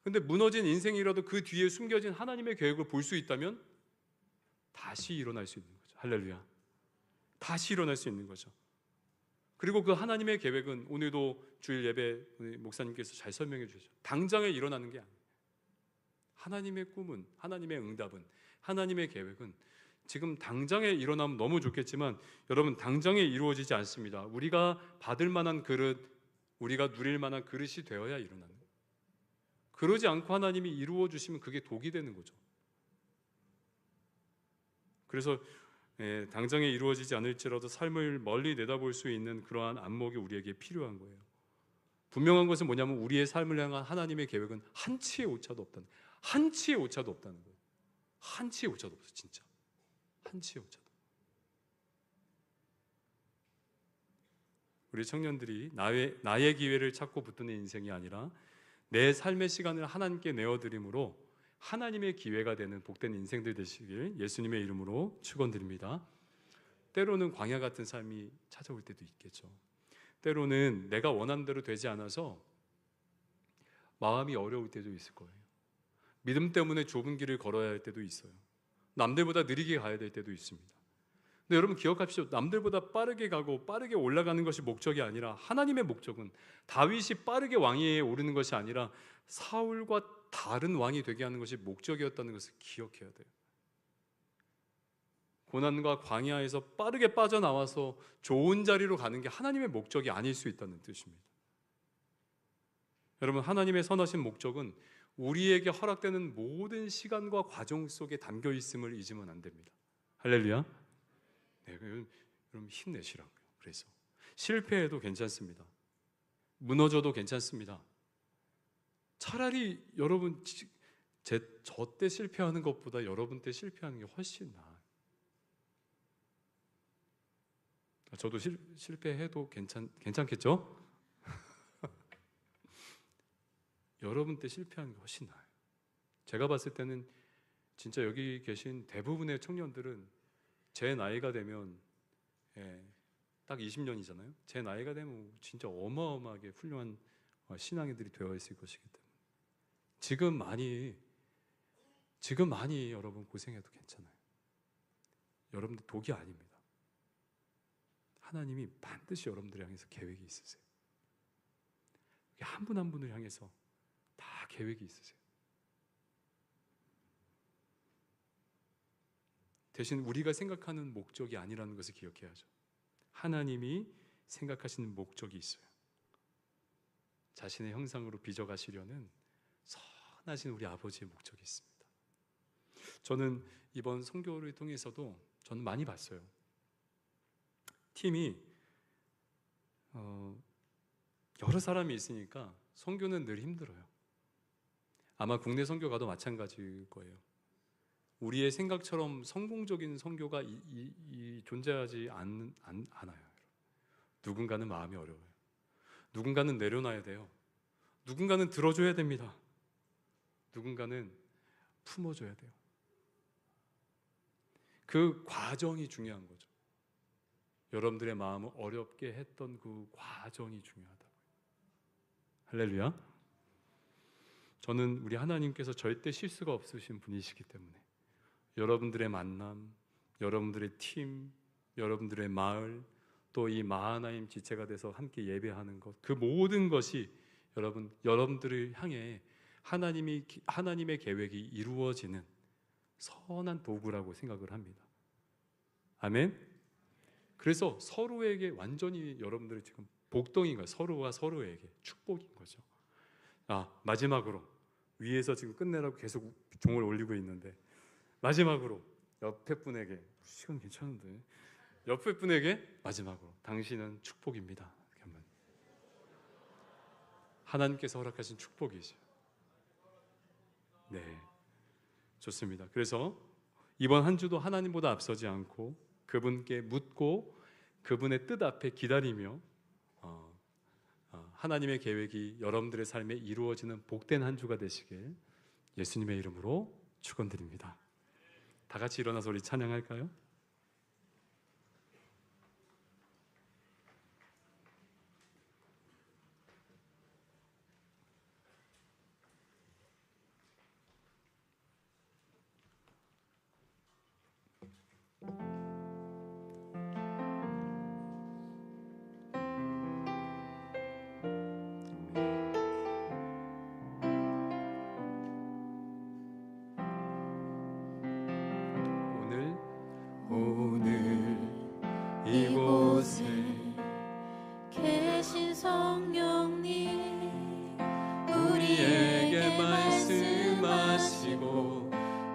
근데 무너진 인생이라도 그 뒤에 숨겨진 하나님의 계획을 볼 수 있다면 다시 일어날 수 있는 거죠. 할렐루야. 다시 일어날 수 있는 거죠. 그리고 그 하나님의 계획은 오늘도 주일 예배 목사님께서 잘 설명해 주셨죠. 당장에 일어나는 게 아니에요. 하나님의 꿈은, 하나님의 응답은, 하나님의 계획은 지금 당장에 일어나면 너무 좋겠지만 여러분 당장에 이루어지지 않습니다. 우리가 받을 만한 그릇, 우리가 누릴 만한 그릇이 되어야 일어나는 거예요. 그러지 않고 하나님이 이루어 주시면 그게 독이 되는 거죠. 그래서 당장에 이루어지지 않을지라도 삶을 멀리 내다볼 수 있는 그러한 안목이 우리에게 필요한 거예요. 분명한 것은 뭐냐면 우리의 삶을 향한 하나님의 계획은 한치의 오차도 없다는 거예요. 한치의 오차도 없다는 거예요. 한치의 오차도 없어요. 진짜 한치의 오차도. 우리 청년들이 나의 기회를 찾고 붙드는 인생이 아니라 내 삶의 시간을 하나님께 내어드림으로 하나님의 기회가 되는 복된 인생들 되시길 예수님의 이름으로 축원드립니다. 때로는 광야 같은 삶이 찾아올 때도 있겠죠. 때로는 내가 원하는 대로 되지 않아서 마음이 어려울 때도 있을 거예요. 믿음 때문에 좁은 길을 걸어야 할 때도 있어요. 남들보다 느리게 가야 될 때도 있습니다. 근데 여러분 기억하십시오. 남들보다 빠르게 가고 빠르게 올라가는 것이 목적이 아니라 하나님의 목적은 다윗이 빠르게 왕위에 오르는 것이 아니라 사울과 다른 왕이 되게 하는 것이 목적이었다는 것을 기억해야 돼요. 고난과 광야에서 빠르게 빠져나와서 좋은 자리로 가는 게 하나님의 목적이 아닐 수 있다는 뜻입니다. 여러분 하나님의 선하신 목적은 우리에게 허락되는 모든 시간과 과정 속에 담겨 있음을 잊으면 안 됩니다. 할렐루야. 네, 여러분 힘내시라고요. 그래서 실패해도 괜찮습니다. 무너져도 괜찮습니다. 차라리 여러분 저 때 실패하는 것보다 여러분 때 실패하는 게 훨씬 나아요. 저도 실패해도 괜찮겠죠? 여러분 때 실패하는 게 훨씬 나아요. 제가 봤을 때는 진짜 여기 계신 대부분의 청년들은 제 나이가 되면 딱 20년이잖아요. 제 나이가 되면 진짜 어마어마하게 훌륭한 신앙인들이 되어 있을 것이기 때문에 지금 많이 여러분 고생해도 괜찮아요. 여러분들 독이 아닙니다. 하나님이 반드시 여러분들을 향해서 계획이 있으세요. 한 분 한 분을 향해서 다 계획이 있으세요. 대신 우리가 생각하는 목적이 아니라는 것을 기억해야죠. 하나님이 생각하시는 목적이 있어요. 자신의 형상으로 빚어가시려는 선하신 우리 아버지의 목적이 있습니다. 저는 이번 선교를 통해서도 저는 많이 봤어요. 팀이 여러 사람이 있으니까 선교는 늘 힘들어요. 아마 국내 선교 가도 마찬가지일 거예요. 우리의 생각처럼 성공적인 선교가 존재하지 않아요. 누군가는 마음이 어려워요. 누군가는 내려놔야 돼요. 누군가는 들어줘야 됩니다. 누군가는 품어줘야 돼요. 그 과정이 중요한 거죠. 여러분들의 마음을 어렵게 했던 그 과정이 중요하다고요. 할렐루야. 저는 우리 하나님께서 절대 실수가 없으신 분이시기 때문에 여러분들의 만남, 여러분들의 팀, 여러분들의 마을, 또 이 마하나임 지체가 돼서 함께 예배하는 것, 그 모든 것이 여러분들을 향해 하나님의 계획이 이루어지는 선한 도구라고 생각을 합니다. 아멘. 그래서 서로에게 완전히 여러분들이 지금 복덩인 거예요. 서로가 서로에게 축복인 거죠. 마지막으로 위에서 지금 끝내라고 계속 종을 올리고 있는데 마지막으로 옆에 분에게 시간 괜찮은데 옆에 분에게 마지막으로 당신은 축복입니다. 이렇게 한번. 하나님께서 허락하신 축복이죠. 네, 좋습니다. 그래서 이번 한 주도 하나님보다 앞서지 않고 그분께 묻고 그분의 뜻 앞에 기다리며 하나님의 계획이 여러분들의 삶에 이루어지는 복된 한 주가 되시길 예수님의 이름으로 축원드립니다. 다 같이 일어나서 우리 찬양할까요? 오늘 이곳에 계신 성령님 우리에게 말씀하시고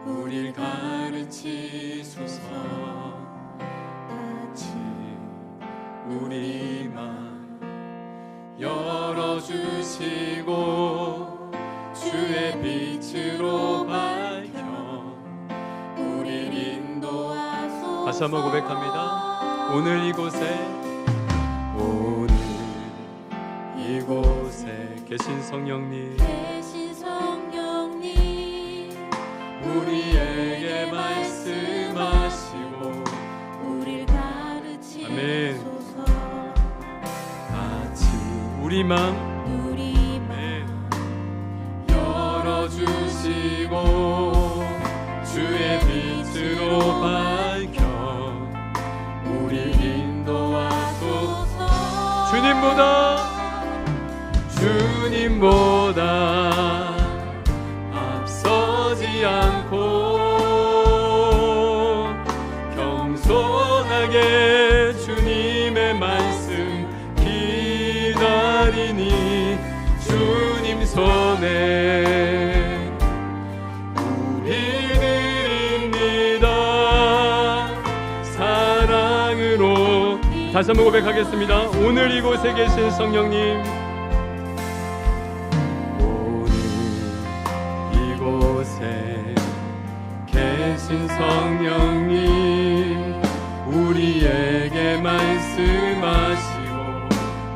우릴 가르치소서. 같이 우리 맘 열어주시고 주의 빛으로 밝혀 우릴 인도하소서. 다시 한번 고백합니다. 오늘 이곳에 오늘 이곳에 계신 성령님, 계신 성령님, 우리에게 말씀하시고 우릴 가르치소서. 같이 우리 맘 열어주시고 주의 빛으로 밝혀 우리 인도하소서. 주님보다 앞서지 않고 겸손하게 주님의 말씀 기다리니 주님 손에 우리 드립니다. 사랑으로 다시 한번 고백하겠습니다. 오늘 이곳에 계신 성령님, 오늘 이곳에 계신 성령님, 우리에게 말씀하시고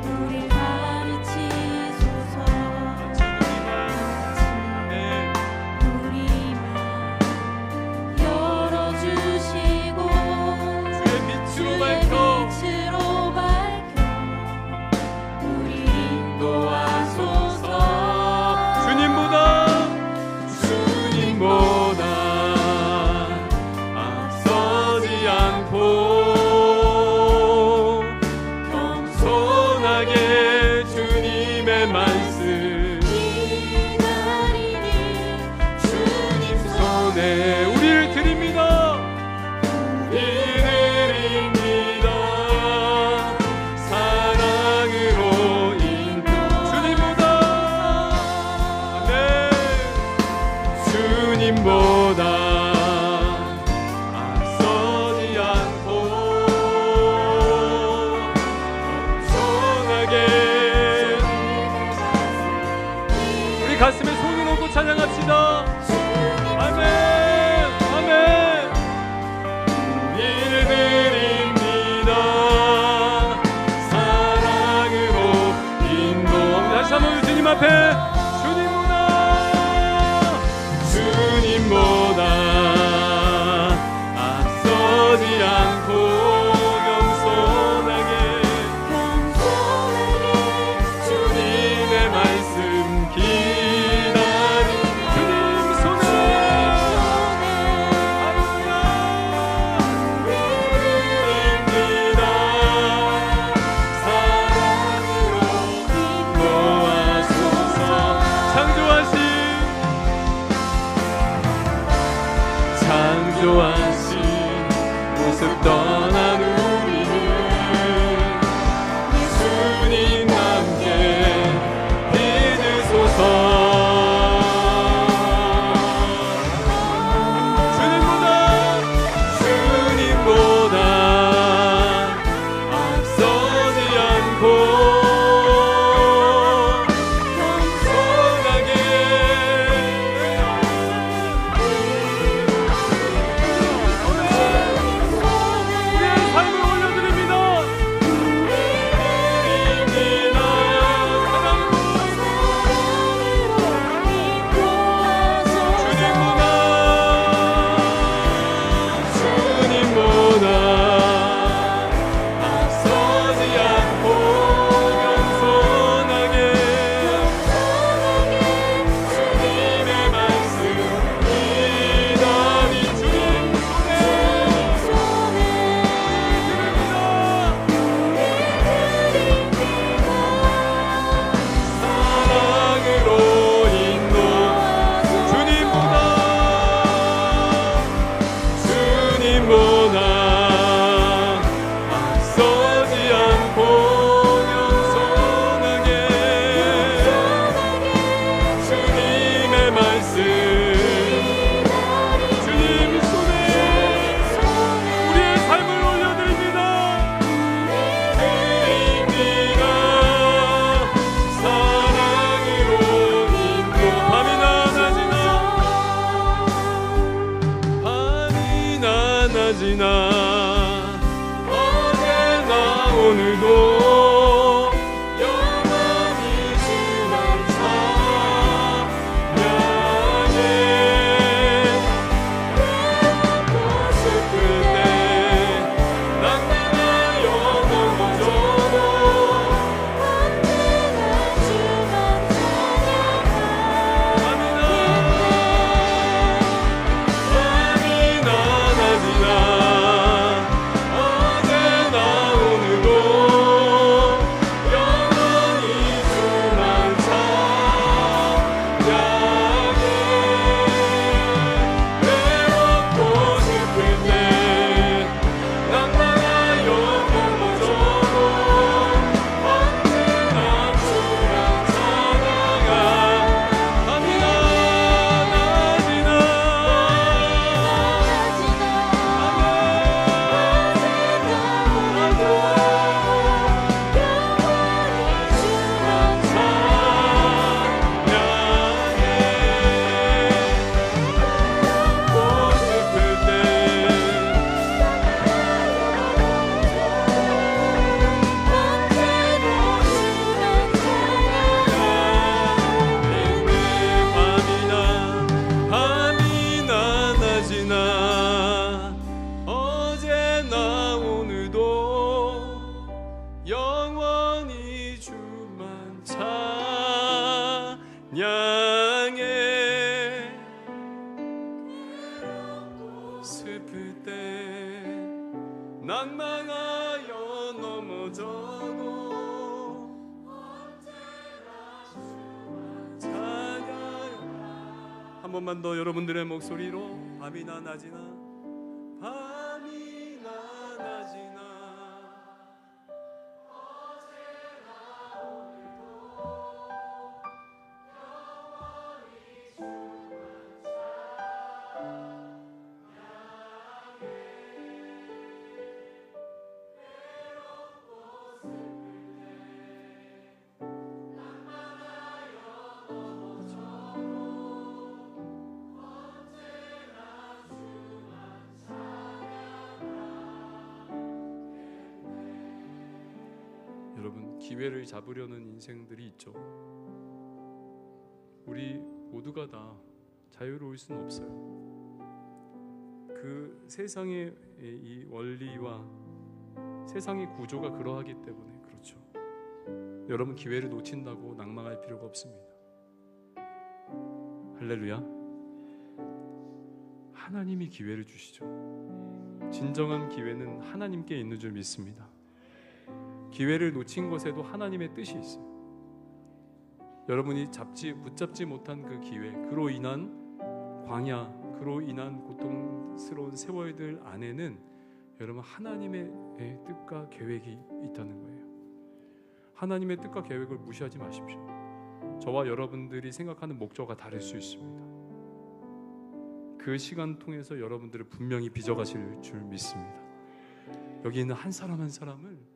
우릴 가르치소서. 우리만 열어주시고 주의 빛으로 밝혀 우리 인도하소서. 주님보다 앞서지 않고 겸손하게 주님의 말씀 기다리니 주님 손에 우리를 드립니다. 사랑으로 인도 주님보다 앞서지 않고 겸손하게 우리 가슴에 손을 얹고 찬양합시다. 아멘 아멘. 우리를 드립니다. 사랑으로 인도합니다. 다시 한번 주님 앞에 주님보다 앞서지 않고 겸손하게 주님의 말씀 기다리는 주님 손에 드립니다. 사랑으로 인도하소서. 창조하신 모습 떠난 우리는 주님 함께 믿으소서. 주님보다 앞서지 않고 어제나 오늘도 영원히 번만 더 여러분들의 목소리로 밤이나 낮이나 밤이나 낮이나 여러분, 기회를 잡으려는 인생들이 있죠. 우리 모두가 다 자유로울 수는 없어요. 그 세상의 이 원리와 세상의 구조가 그러하기 때문에 그렇죠. 여러분, 기회를 놓친다고 낭망할 필요가 없습니다. 할렐루야. 하나님이 기회를 주시죠. 진정한 기회는 하나님께 있는 줄 믿습니다. 기회를 놓친 것에도 하나님의 뜻이 있어요. 여러분이 붙잡지 못한 그 기회, 그로 인한 광야, 그로 인한 고통스러운 세월들 안에는 여러분 하나님의 뜻과 계획이 있다는 거예요. 하나님의 뜻과 계획을 무시하지 마십시오. 저와 여러분들이 생각하는 목적과 다를 수 있습니다. 그 시간 통해서 여러분들을 분명히 빚어가실 줄 믿습니다. 여기 있는 한 사람 한 사람을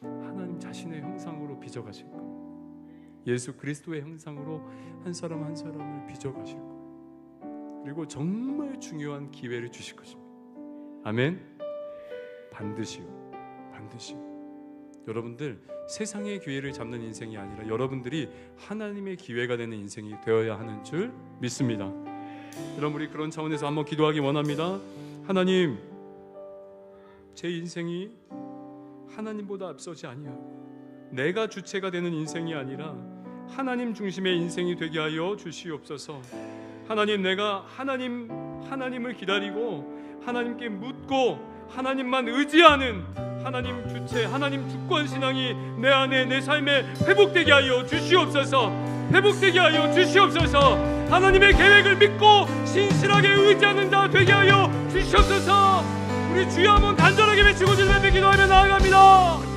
하나님 자신의 형상으로 빚어가실 거예요. 예수 그리스도의 형상으로 한 사람 한 사람을 빚어가실 거예요. 그리고 정말 중요한 기회를 주실 것입니다. 아멘. 반드시요. 여러분들 세상의 기회를 잡는 인생이 아니라 여러분들이 하나님의 기회가 되는 인생이 되어야 하는 줄 믿습니다. 여러분, 우리 그런 차원에서 한번 기도하기 원합니다. 하나님, 제 인생이 하나님보다 앞서지 아니하고 내가 주체가 되는 인생이 아니라 하나님 중심의 인생이 되게 하여 주시옵소서. 하나님, 내가 하나님을 기다리고 하나님께 묻고 하나님만 의지하는 하나님 주체, 하나님 주권 신앙이 내 안에, 내 삶에 회복되게 하여 주시옵소서. 회복되게 하여 주시옵소서. 하나님의 계획을 믿고 신실하게 의지하는 자 되게 하여 주시옵소서. 우리 주여 한번 간절하게 외치고 주님께 기도하며 나아갑니다.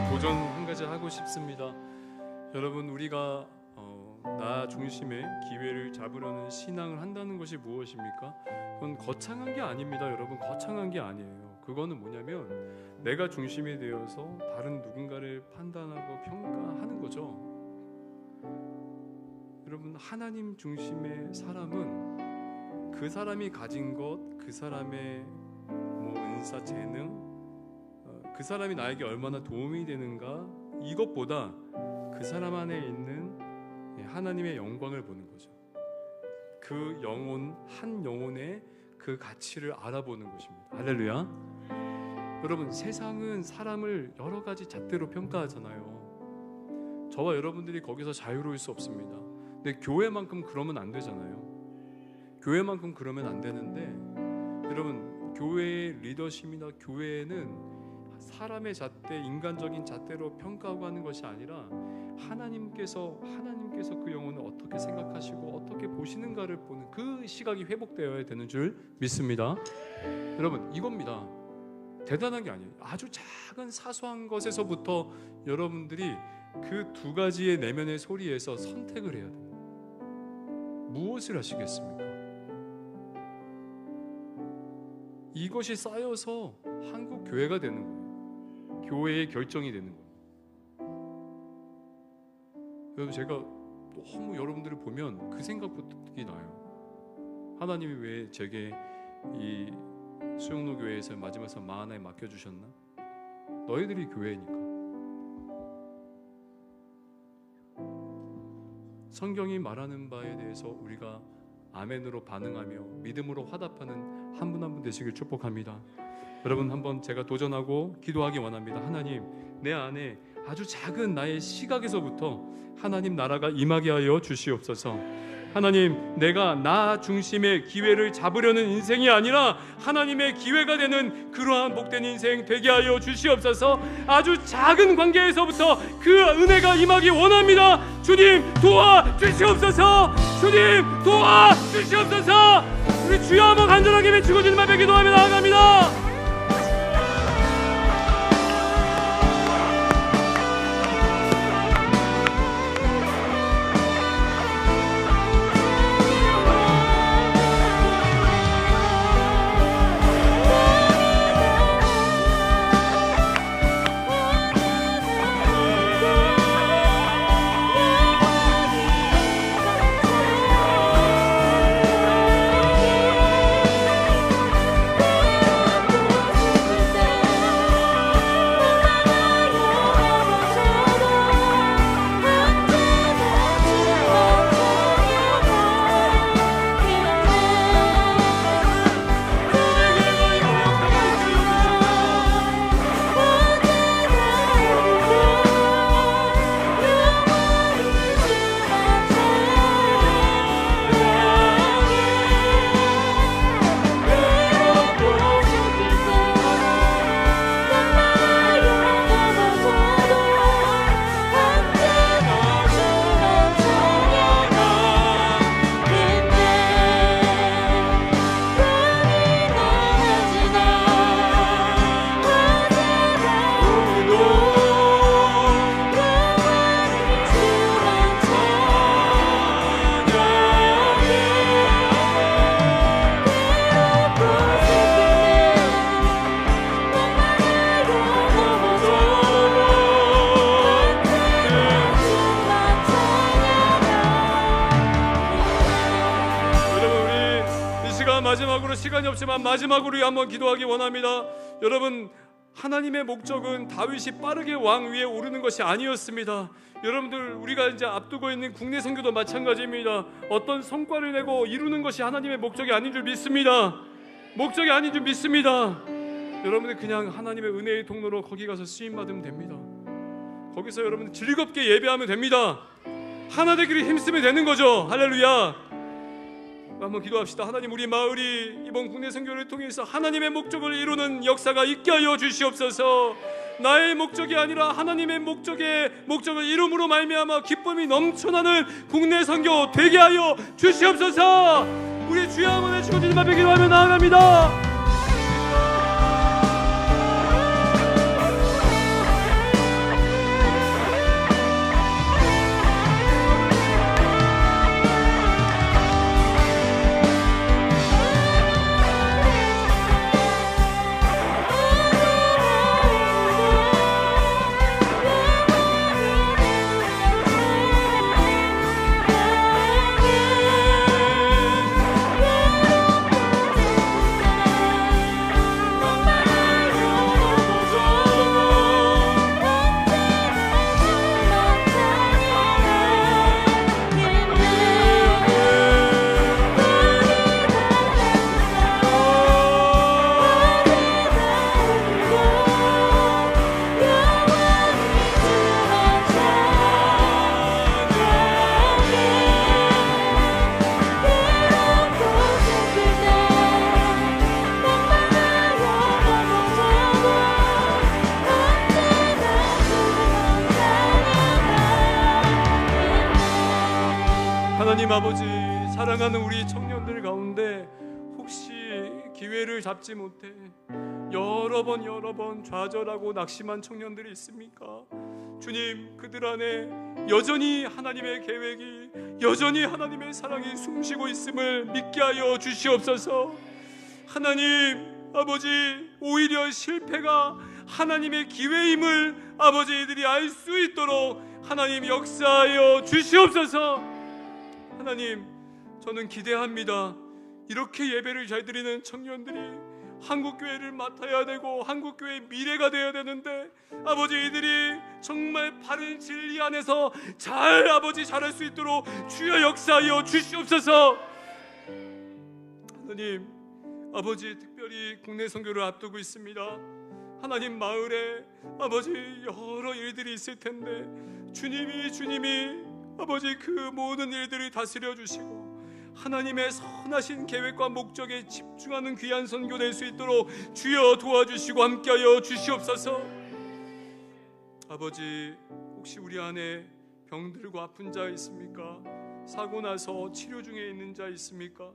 도전 한 가지 하고 싶습니다. 여러분, 우리가 나 중심의 기회를 잡으려는 신앙을 한다는 것이 무엇입니까? 그건 거창한 게 아닙니다. 여러분, 거창한 게 아니에요. 그거는 뭐냐면 내가 중심이 되어서 다른 누군가를 판단하고 평가하는 거죠. 여러분, 하나님 중심의 사람은 그 사람이 가진 것, 그 사람의 뭐 은사, 재능, 그 사람이 나에게 얼마나 도움이 되는가, 이것보다 그 사람 안에 있는 하나님의 영광을 보는 거죠. 그 영혼, 한 영혼의 그 가치를 알아보는 것입니다. 할렐루야. 여러분, 세상은 사람을 여러 가지 잣대로 평가하잖아요. 저와 여러분들이 거기서 자유로울 수 없습니다. 근데 교회만큼 그러면 안 되잖아요. 교회만큼 그러면 안 되는데, 여러분, 교회의 리더십이나 교회는 사람의 잣대, 인간적인 잣대로 평가하고 하는 것이 아니라 하나님께서 그 영혼을 어떻게 생각하시고 어떻게 보시는가를 보는 그 시각이 회복되어야 되는 줄 믿습니다. 여러분, 이겁니다. 대단한 게 아니에요. 아주 작은 사소한 것에서부터 여러분들이 그 두 가지의 내면의 소리에서 선택을 해야 돼요. 무엇을 하시겠습니까? 이것이 쌓여서 한국 교회가 되는 거예요. 교회의 결정이 되는 거예요. 여러분, 제가 너무 여러분들을 보면 그 생각부터 나요. 하나님이 왜 제게 이 수영로 교회에서 마지막에서 마하나에 맡겨주셨나? 너희들이 교회니까. 성경이 말하는 바에 대해서 우리가 아멘으로 반응하며 믿음으로 화답하는 한 분 한 분 되시길 축복합니다. 여러분, 한번 제가 도전하고 기도하기 원합니다. 하나님, 내 안에 아주 작은 나의 시각에서부터 하나님 나라가 임하게 하여 주시옵소서. 하나님, 내가 나 중심의 기회를 잡으려는 인생이 아니라 하나님의 기회가 되는 그러한 복된 인생 되게 하여 주시옵소서. 아주 작은 관계에서부터 그 은혜가 임하기 원합니다. 주님, 도와 주시옵소서. 주님, 도와 주시옵소서. 우리 주여 한번 간절하게 외치고 주님 앞에 기도하며 나아갑니다. 마지막으로, 시간이 없지만 마지막으로 한번 기도하기 원합니다. 여러분, 하나님의 목적은 다윗이 빠르게 왕 위에 오르는 것이 아니었습니다. 여러분들, 우리가 이제 앞두고 있는 국내 선교도 마찬가지입니다. 어떤 성과를 내고 이루는 것이 하나님의 목적이 아닌 줄 믿습니다. 목적이 아닌 줄 믿습니다. 여러분들, 그냥 하나님의 은혜의 통로로 거기 가서 쓰임 받으면 됩니다. 거기서 여러분들 즐겁게 예배하면 됩니다. 하나 되기를 힘쓰면 되는 거죠. 할렐루야. 한번 기도합시다. 하나님, 우리 마을이 이번 국내 선교를 통해서 하나님의 목적을 이루는 역사가 있게 하여 주시옵소서. 나의 목적이 아니라 하나님의 목적을 이룸으로 말미암아 기쁨이 넘쳐나는 국내 선교 되게 하여 주시옵소서. 우리 주여 한번 외치고 주님 앞에 기도하며 나아갑니다. 하나님 아버지, 사랑하는 우리 청년들 가운데 혹시 기회를 잡지 못해 여러 번 좌절하고 낙심한 청년들이 있습니까? 주님, 그들 안에 여전히 하나님의 계획이, 여전히 하나님의 사랑이 숨쉬고 있음을 믿게 하여 주시옵소서. 하나님 아버지, 오히려 실패가 하나님의 기회임을 아버지들이 알 수 있도록 하나님 역사하여 주시옵소서. 하나님, 저는 기대합니다. 이렇게 예배를 잘 드리는 청년들이 한국교회를 맡아야 되고 한국교회의 미래가 되어야 되는데, 아버지 이들이 정말 바른 진리 안에서 잘 아버지 잘할 수 있도록 주여 역사하여 주시옵소서. 하나님 아버지, 특별히 국내 선교를 앞두고 있습니다. 하나님, 마을에 아버지 여러 일들이 있을 텐데 주님이 아버지 그 모든 일들을 다스려 주시고 하나님의 선하신 계획과 목적에 집중하는 귀한 선교 될 수 있도록 주여 도와주시고 함께하여 주시옵소서. 아버지, 혹시 우리 안에 병들고 아픈 자 있습니까? 사고 나서 치료 중에 있는 자 있습니까?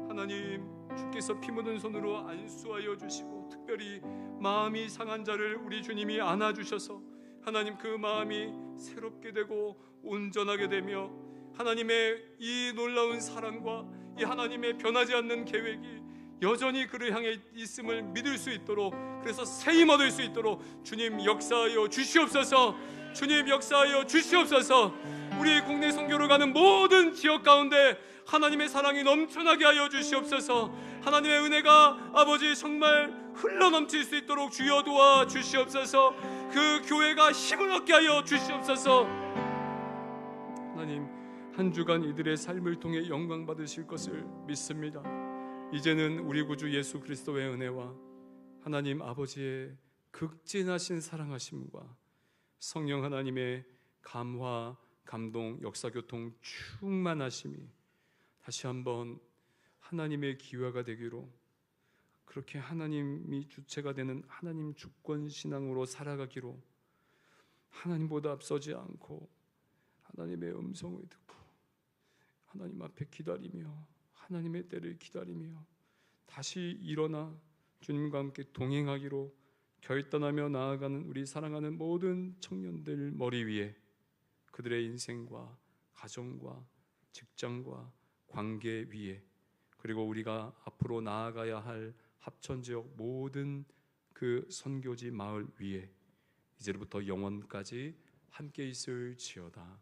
하나님, 주께서 피 묻은 손으로 안수하여 주시고 특별히 마음이 상한 자를 우리 주님이 안아주셔서 하나님 그 마음이 새롭게 되고 온전하게 되며 하나님의 이 놀라운 사랑과 이 하나님의 변하지 않는 계획이 여전히 그를 향해 있음을 믿을 수 있도록, 그래서 새힘 얻을 수 있도록 주님 역사하여 주시옵소서. 주님 역사하여 주시옵소서. 우리 국내 선교로 가는 모든 지역 가운데 하나님의 사랑이 넘쳐나게 하여 주시옵소서. 하나님의 은혜가 아버지 정말 흘러넘칠 수 있도록 주여 도와 주시옵소서. 그 교회가 힘을 얻게 하여 주시옵소서. 하나님, 한 주간 이들의 삶을 통해 영광 받으실 것을 믿습니다. 이제는 우리 구주 예수 그리스도의 은혜와 하나님 아버지의 극진하신 사랑하심과 성령 하나님의 감화, 감동, 역사교통 충만하심이 다시 한번 하나님의 기회가 되기로, 그렇게 하나님이 주체가 되는 하나님 주권 신앙으로 살아가기로, 하나님보다 앞서지 않고 하나님의 음성을 듣고 하나님 앞에 기다리며 하나님의 때를 기다리며 다시 일어나 주님과 함께 동행하기로 결단하며 나아가는 우리 사랑하는 모든 청년들 머리 위에 그들의 인생과 가정과 직장과 관계 위에, 그리고 우리가 앞으로 나아가야 할 합천지역 모든 그 선교지 마을 위에 이제부터 영원까지 함께 있을지어다.